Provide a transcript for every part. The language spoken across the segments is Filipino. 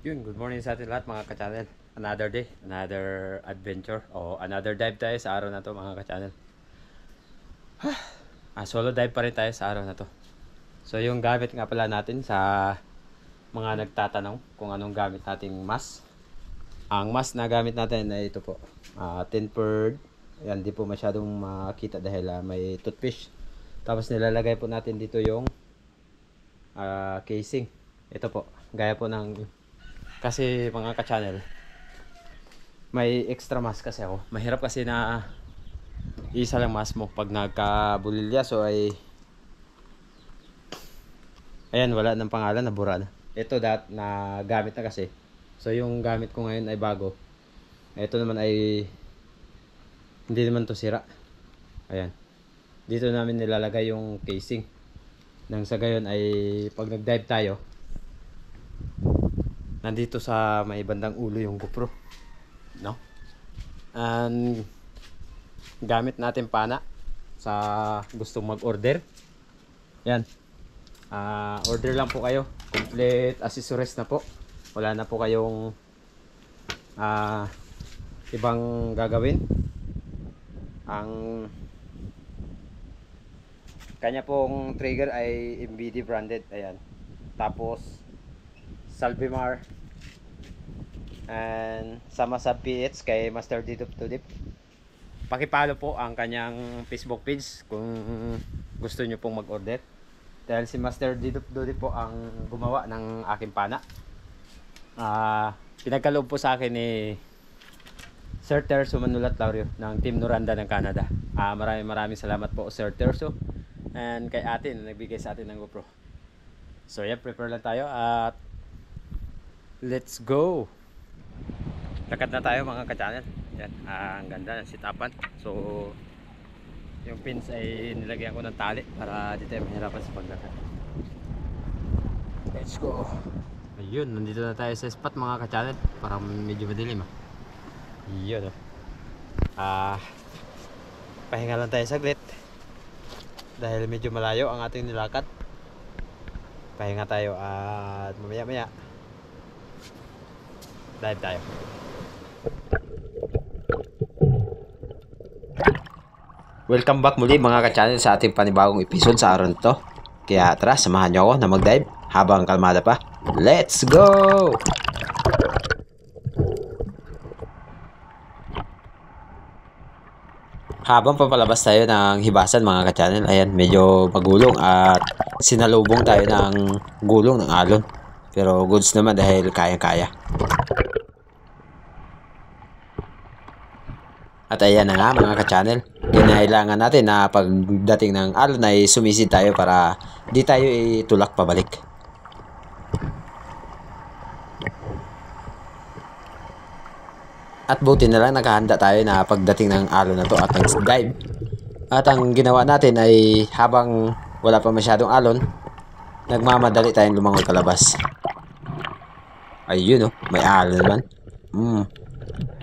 Yun, good morning sa atin lahat mga ka-channel. Another day, another adventure, o another dive tayo sa araw na to mga ka-channel. Solo dive pa rin tayo sa araw na to. So yung gamit nga pala natin sa mga nagtatanong kung anong gamit nating mask. Ang mask na gamit natin ay ito po, 10 bird. Yan, di po masyadong makita dahil may toothfish. Tapos nilalagay po natin dito yung casing. Ito po, gaya po ng... Kasi mga ka-channel, may extra mask kasi ako. Mahirap kasi na isa lang mask mo pag nagkabulilya. So ay ayan, wala ng pangalan, nabura na. Ito na gamit na kasi. So yung gamit ko ngayon ay bago. Ito naman ay hindi naman to sira. Ayan, dito namin nilalagay yung casing. Nang sa gayon ay pag nag-dive tayo, nandito sa may bandang ulo yung GoPro, no? And gamit natin pana sa gustong mag-order. Yan. Order lang po kayo. Complete accessories na po. Wala na po kayong ibang gagawin. Ang kanya pong trigger ay MBD branded. Ayan. Tapos Salvimar and sama sa PH kay Master Didop to Dip. Pakipalo po ang kanyang Facebook page kung gusto nyo pong mag-order. Dahil si Master Didop to Dip po ang gumawa ng aking pana. Pinagkaloob po sa akin ni Sir Terso Manulat Laurio ng Team Noranda ng Canada. Maraming salamat po Sir Terso and kay ate na nagbigay sa atin ng GoPro. So yan, prepare lang tayo at let's go. Lakad na tayo mga ka-channel. Yan, ang ganda ng sitapan. So yung pins ay nilagyan ko ng tali para di tayo mahirapan sa paglakad. Let's go. Ayun, nandito na tayo sa spot mga ka-channel. Parang medyo madilim Yun pahinga lang tayo saglit dahil medyo malayo ang ating nilakad. Pahinga tayo at mamaya maya dive tayo. Welcome back muli mga ka-channel sa ating panibagong episode sa araw nito. Kaya tara, samahan nyo ako na mag-dive habang kalmada pa. Let's go! Habang papalabas tayo ng hibasan mga ka-channel, ayan, medyo magulong at sinalubong tayo ng gulong ng alon. Pero goods naman dahil kaya-kaya. At ayan na nga mga ka-channel, kinailangan natin na pagdating ng alon ay sumisid tayo para di tayo itulak pabalik. At buti na lang nakahanda tayo na pagdating ng alon na to at nag-dive. At ang ginawa natin ay habang wala pa masyadong alon, nagmamadali tayong lumangoy palabas. Ayun may alon naman.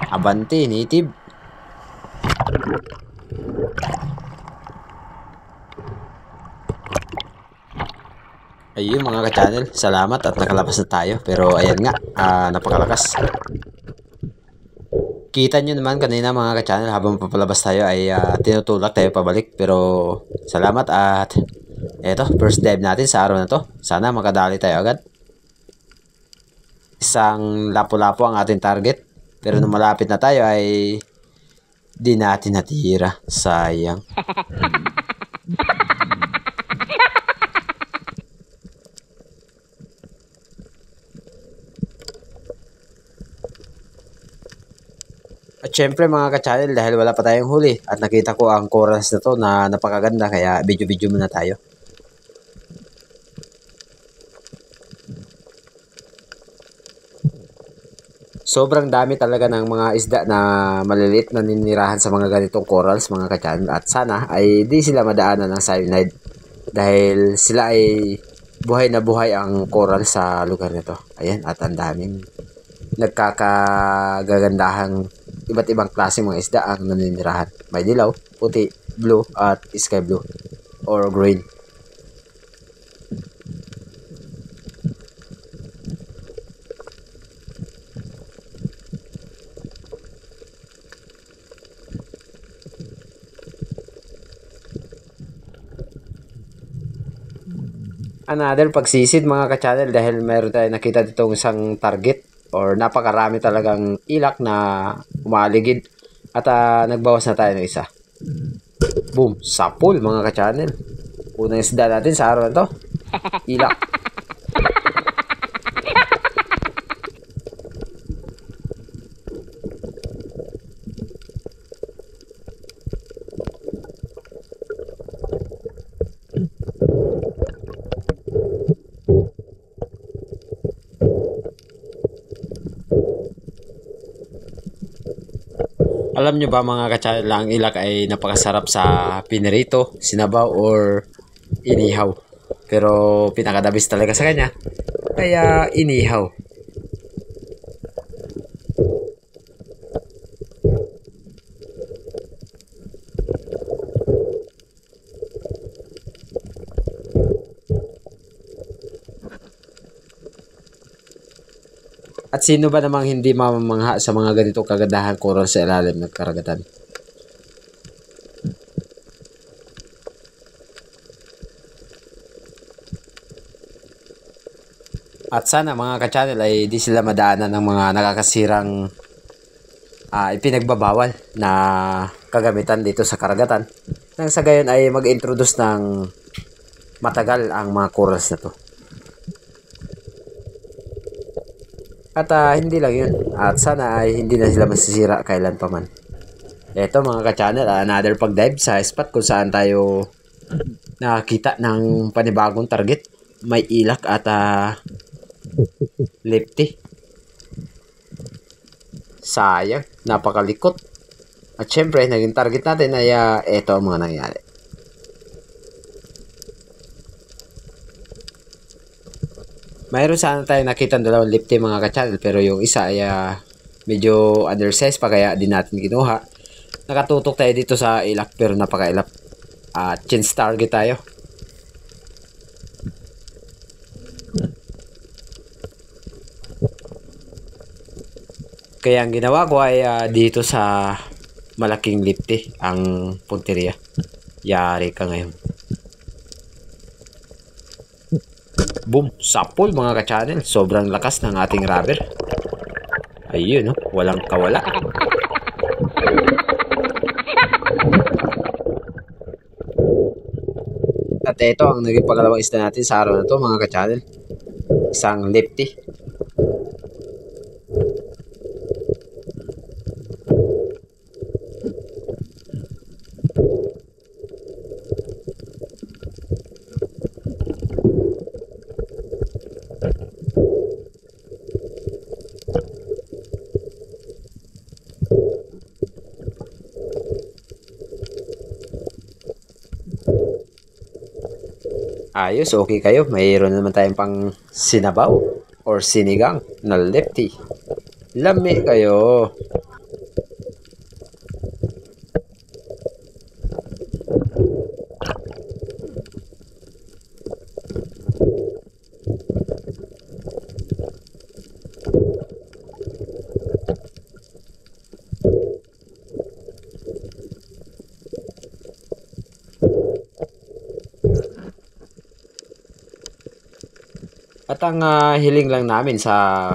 Abante, native. Ayun mga ka-channel, salamat at nakalabas na tayo. Pero ayan nga, napakalakas. Kita nyo naman kanina mga ka-channel, habang papalabas tayo ay tinutulak tayo pabalik. Pero salamat at eto, first dive natin sa araw na to. Sana makadali tayo agad. Isang lapo-lapo ang ating target. Pero nung malapit na tayo ay di natin natira. Sayang. At syempre mga ka-channel, dahil wala pa tayong huli at nakita ko ang chorus na to na napakaganda, kaya video-video muna tayo. Sobrang dami talaga ng mga isda na maliliit na ninirahan sa mga ganitong corals mga ka-channel, at sana ay di sila madaanan ng cyanide dahil sila ay buhay na buhay ang coral sa lugar nito. Ayan, at ang daming nagkakagagandahang iba't ibang klase mga isda ang naninirahan. May dilaw, puti, blue at sky blue or green. Another pagsisid mga ka-channel dahil meron tayo nakita ditong isang target or napakarami talagang ilak na umaligid at nagbawas na tayo ng isa. Boom! Sapul mga ka-channel. Unang isda natin sa araw na to. Ilak. Alam nyo ba mga ka-channel, ang ilak ay napakasarap sa pinirito, sinabaw, or inihaw. Pero pinakadabis talaga sa kanya, kaya inihaw. At sino ba namang hindi mamamangha sa mga ganitong kagandahan coral sa ilalim ng karagatan? At sana mga ka-channel ay di sila madaanan ng mga nakakasirang ipinagbabawal na kagamitan dito sa karagatan. Nang sa gayon ay mag-introduce ng matagal ang mga corals na to. At hindi lang yun. At sana ay hindi na sila masisira kailan pa man. Ito mga ka-channel, another pag-dive sa spot kung saan tayo nakakita ng panibagong target. May ilak at lefty. Sayang, napakalikot. At syempre, naging target natin ay ito ang mga nangyari. Mayroon sana tayo nakita dalawang lefty mga ka-channel, pero yung isa ay medyo undersized pa kaya di natin kinuha. Nakatutok tayo dito sa ilak pero napakailap. Chance target tayo. Kaya ang ginawa ko ay dito sa malaking lefty ang punteriya. Yari ka ngayon. Boom! Sapol mga ka-channel. Sobrang lakas ng ating rubber. Ayun, no? Walang kawala. At ito ang naging pangalawang isda natin sa araw na to mga ka-channel. Isang lefty. Ayos, okay kayo. Mayroon naman tayong pang sinabaw or sinigang na lefty. Lami kayo. At ang hiling lang namin sa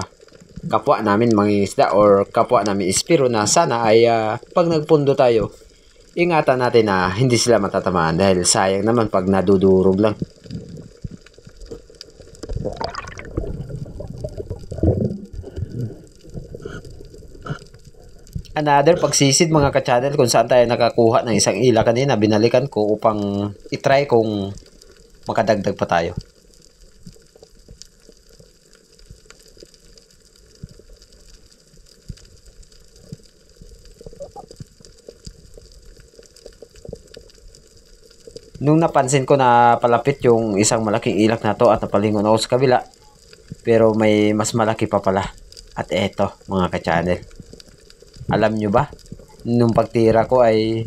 kapwa namin mangingisda or kapwa namin ispiro na sana ay pag nagpundo tayo, ingatan natin na hindi sila matatamaan dahil sayang naman pag nadudurog lang. Another pagsisid mga ka-channel kung saan tayo nakakuha ng isang ila kanina, binalikan ko upang itry kung makadagdag pa tayo. Nung napansin ko na palapit yung isang malaking ilak na to at napalingon ako sa kabila, pero may mas malaki pa pala. At eto mga ka-channel, alam nyo ba, nung pagtira ko ay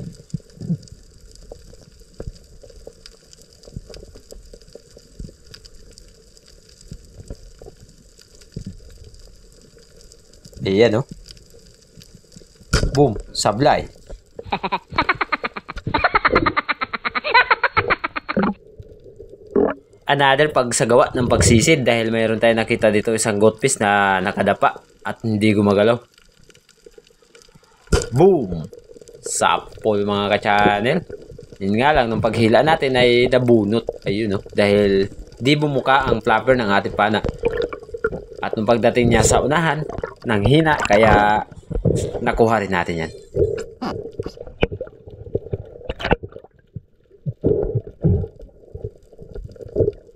ayan, oh. Boom, sablay. another pagsagawa ng pagsisid dahil mayroon tayong nakita dito isang goat fish na nakadapa at hindi gumagalaw. Boom! Sapol mga ka-channel. Yun nga lang, nung paghila natin ay nabunot. Ayun no, dahil di bumuka ang flapper ng ating pana. At nung pagdating niya sa unahan, nanghina, kaya nakuha rin natin yan.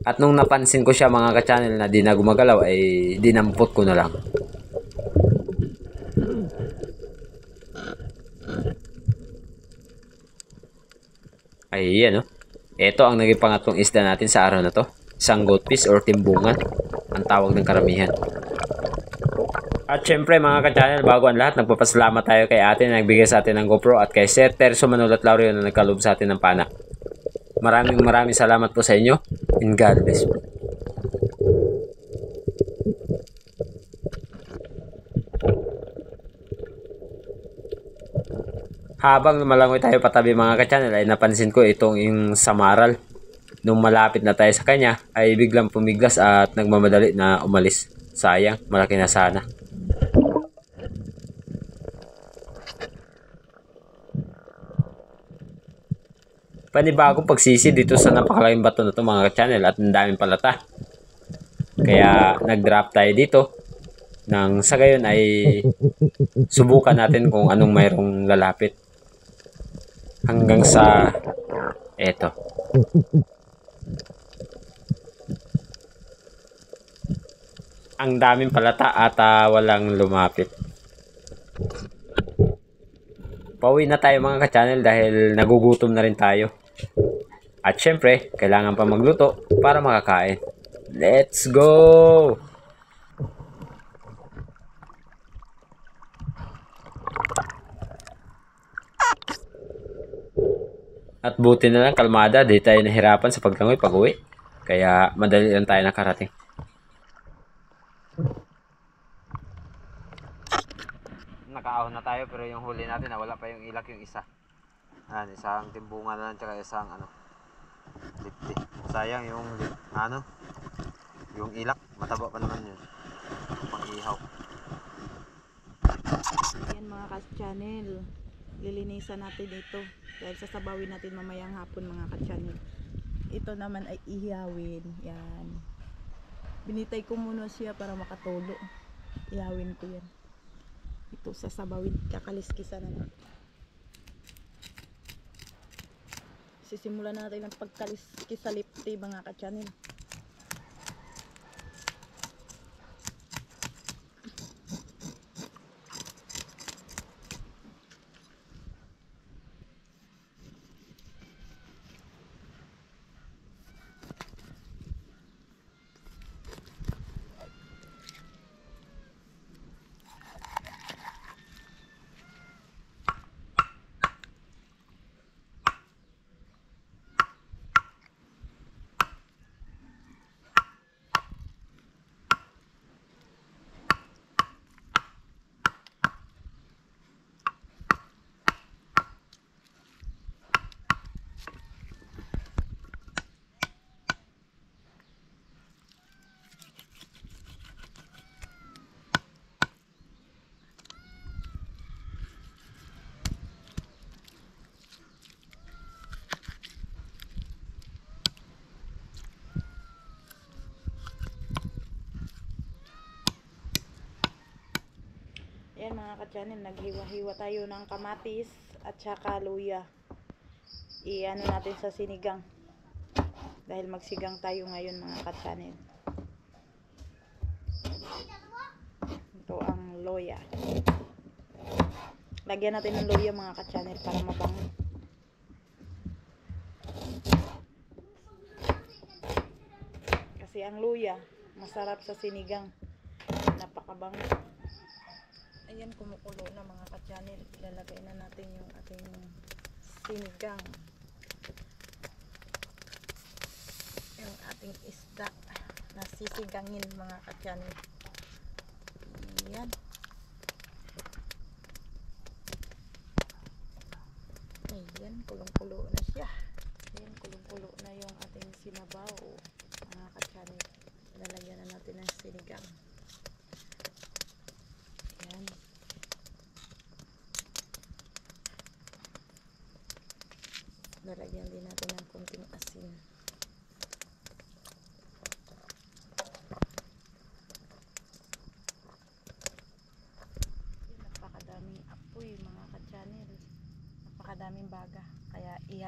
At nung napansin ko siya mga ka-channel na di na gumagalaw ay dinampot ko na lang. Ay yan no. Ito ang naging pangatlong isda natin sa araw na to. Isang goat fish or timbungan ang tawag ng karamihan. At syempre mga ka-channel, bago ang lahat, nagpapasalamat tayo kay ate na nagbigay sa atin ng GoPro at kay Sir Terso Manulat Laurio na nagkaloob sa atin ng pana. Maraming salamat po sa inyo and God bless po. Habang lumalangoy tayo patabi mga ka-channel ay napansin ko itong yung samaral. Nung malapit na tayo sa kanya ay biglang pumiglas at nagmamadali na umalis. Sayang, malaki na sana. Panibagong pagsisi dito sa napakalaking bato na to mga ka-channel at ang daming palata. Kaya nag-drop tayo dito. Nang sa gayon ay subukan natin kung anong mayroong lalapit. Hanggang sa eto. Ang daming palata at walang lumapit. Pauwi na tayo mga ka-channel dahil nagugutom na rin tayo. At syempre, kailangan pa magluto para makakain. Let's go! At buti na lang kalmada, di tayo nahirapan sa paglangoy pag-uwi. Kaya madali lang tayo nakarating. Nakaahon na tayo pero yung huli natin wala pa yung ilak yung isa. Isang timbungan na lang tsaka isang lipti. Sayang yung yung ilak, mataba pa naman yun. Pang-ihaw. Yan mga ka-channel, lilinisan natin ito dahil sasabawin natin mamayang hapon mga ka-channel. Ito naman ay ihawin. Yan, binitay ko muna siya para makatulo. Ihawin ko yan. Ito sasabawin, kakaliskisan na natin. Sisimulan natin ang pagkaliskis sa lipti mga ka-channel. Ayan mga ka-channel, naghiwa-hiwa tayo ng kamatis at saka luya. I-ano natin sa sinigang. Dahil magsigang tayo ngayon mga ka-channel. Ito ang luya. Lagyan natin ng luya mga ka-channel para mabango. Kasi ang luya, masarap sa sinigang. Napakabango. Ayan, kumukulo na mga ka-channel. Ilalagay na natin yung ating sinigang. Yung ating isda na sisigangin mga ka-channel. Ayan. Ayan, kulong-kulo na siya. Ayan, kulong-kulo na yung ating sinabaw.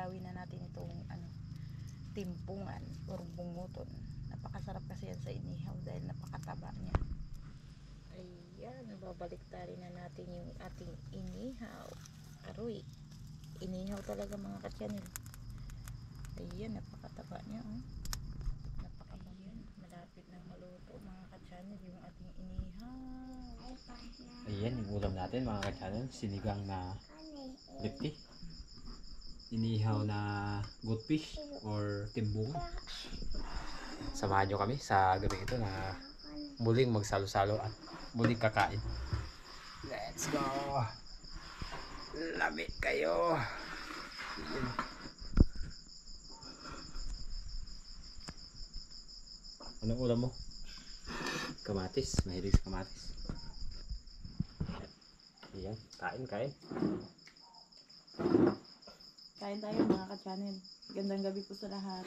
ihawin na natin itong timpungan or bunguton. Napakasarap kasi yan sa inihaw dahil napakataba niya. Ayan, babaliktarin na natin yung ating inihaw. Aroy, inihaw talaga mga ka-channel. Ayan, napakataba niya. Oh. Napakabayan. Malapit na maluto mga ka-channel yung ating inihaw. Ayan, yung ulam natin mga ka-channel. Sinigang na lipti. Inihaw na goldfish or timbungan. Samahan nyo kami sa gabi ito na muling magsalo-salo at muling kakain. Let's go! Lamig kayo! Anong ulam mo? Kamatis. Mahilig sa kamatis. Ayan, kain. Kain tayo mga ka-channel. Gandang gabi po sa lahat.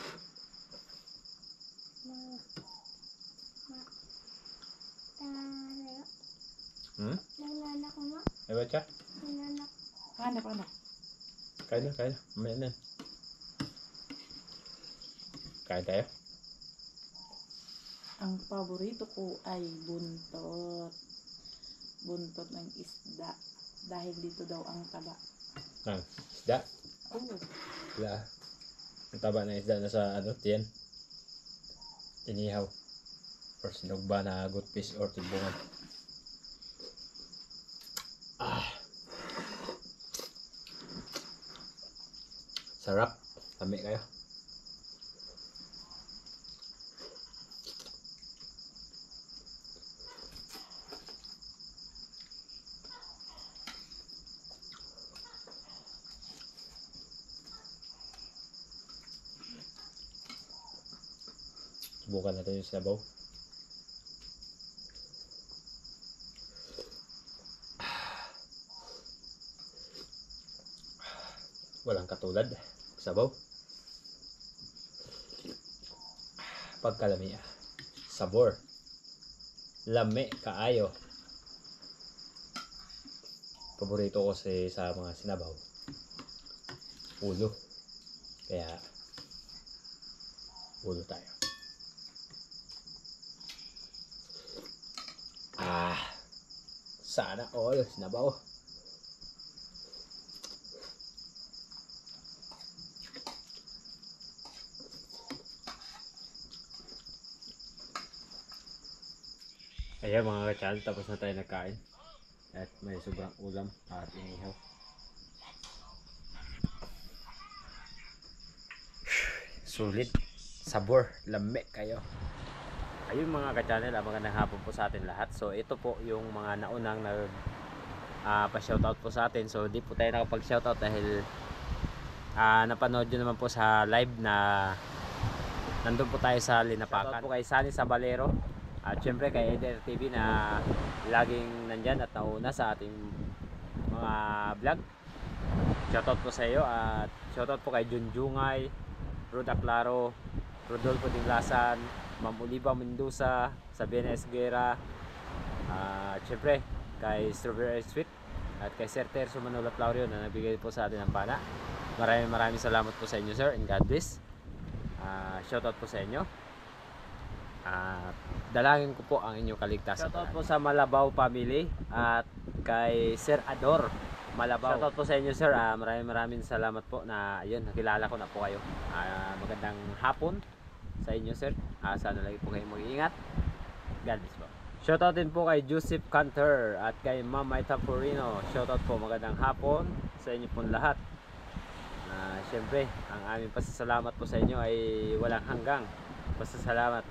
Nananak ko na. Ewa siya? Nananak. Paano? Kain na. Mamaya na. Kain tayo. Ang paborito ko ay buntot. Buntot ng isda. Dahil dito daw ang taba. Isda. Oh, Wala. Ang taba ng isda na sa tiyan. Inihaw. Or sinugba na goldfish or timbungan. Sarap. Lami kayo. Subukan natin yung sabaw. Walang katulad. Sabaw. Pagkalami. Sabor. Lami kaayo. Paborito ko sa mga sinabaw. Ulo. Kaya ulo tayo. Sana all sinabaw. Ayan mga ka-channel, tapos na tayo nagkain. At may sobrang ulam at inihaw. Sulit. Sabor. Lami kayo. Ayun mga ka-channel, magandang hapon po sa atin lahat. So ito po yung mga naunang pa-shoutout po sa atin. So di po tayo nakapag-shoutout dahil napanood nyo naman po sa live na nandun po tayo sa Linapakan. Shoutout po kay Sunny Sabalero. At syempre kay Eder TV na laging nandyan at nauna sa ating mga vlog. Shoutout po sa iyo at shoutout po kay Junjungay, Roda Claro, Rodolfo Dinglasan, Ma'am Oliva Mendoza, Sabiana Esguera, at syempre kay Strawberry Sweet at kay Sir Terzo Manula Flaurio na nagbigay po sa atin ng pana. Maraming salamat po sa inyo sir and God bless. Shoutout po sa inyo. Dalangin ko po ang inyong kaligtasan. Shoutout po sa Malabaw family at kay Sir Ador Malabaw. Shoutout po sa inyo sir. Maraming salamat po na ayun, nakilala ko na po kayo. Magandang hapon sa inyo sir. Sana lagi po kayong mag-iingat. God bless po. Shoutout din po kay Joseph Canter at kay Ma'am Maita Purino. Shoutout po, magandang hapon sa inyo pong lahat. Siyempre, ang aming pasasalamat po sa inyo ay walang hanggang. Pasasalamat.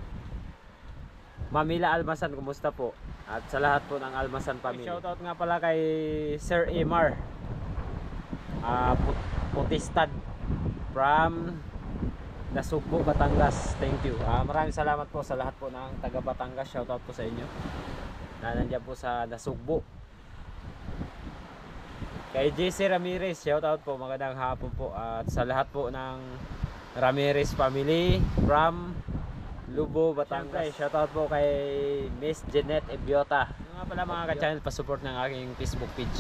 Mamila Almasan, kumusta po? At sa lahat po ng Almasan family. Shoutout nga pala kay Sir Emar Putistad from Nasugbo, Batangas. Thank you. Maraming salamat po sa lahat po ng taga Batangas. Shoutout po sa inyo na nandiyan po sa Nasugbo. Kay JC Ramirez, shoutout po, magandang hapon po. At sa lahat po ng Ramirez family from Lubo, Batangas. Shoutout po kay Miss Jeanette Ebiota. Yung nga pala mga ka-channel, pa-support ng aking Facebook page.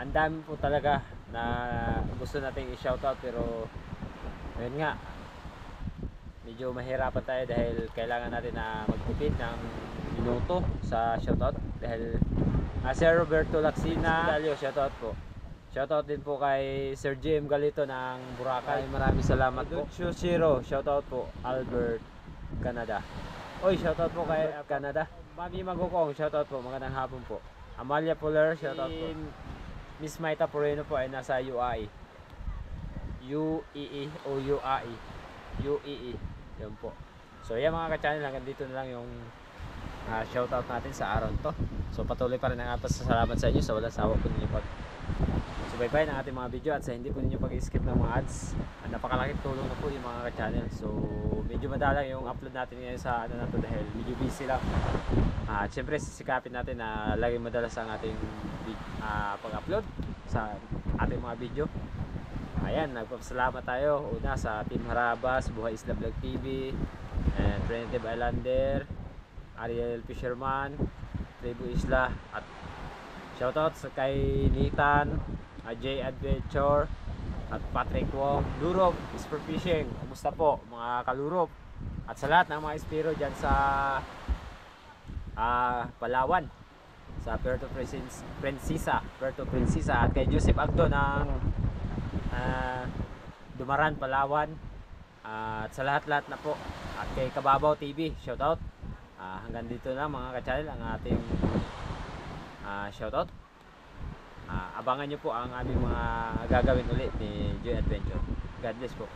Ang dami po talaga na gusto nating i-shoutout, pero ayun nga, medyo mahirapan tayo dahil kailangan natin na magtipid ng minuto sa shoutout. Dahil Sir Roberto Laksina Dalio, shoutout po. Shoutout din po kay Sir Jim Galito ng Boracay. Maraming salamat po. Shiro, shoutout po. Albert, Canada. Oy, shoutout po kay Canada. Mami Magukong, shoutout po. Magandang hapon po. Amalia Puller, shoutout po. Miss Maita Poreno po ay nasa UAE. UEE o UAE. UEE. Yun po. So yan mga ka-channel, hanggang dito na lang yung shoutout natin sa araw to. So patuloy pa rin ang pasasalamat sa inyo sa walang sawa po ninyo pag subaybay ng ating mga video at sa hindi po ninyo pag-skip ng mga ads. Napakalaking tulong na po yung mga ka-channel. So medyo madalang yung upload natin ngayon sa ano na to dahil medyo busy lang. At syempre sisikapin natin na laging madalas ang ating pag-upload sa ating mga video. Ayan, nagpapasalamat tayo una sa Team Harabas, Buhay Isla Vlog TV, and Primitive Islander, Ariel Fisherman, Tribu Isla, at shoutout sa kay Nitan, J Adventure, at Patrick Wong, Lurop, Spur Fishing. Kumusta po mga kalurop? At sa lahat ng mga espiro dyan sa Palawan, sa Puerto Princesa, at kay Joseph Agdo ng Dumaran, Palawan, at sa lahat-lahat na po, at kay Kababaw TV, shoutout. Hanggang dito na mga ka-channel ang ating shoutout. Abangan nyo po ang aming mga gagawin ulit ni Joy Adventure. God bless po.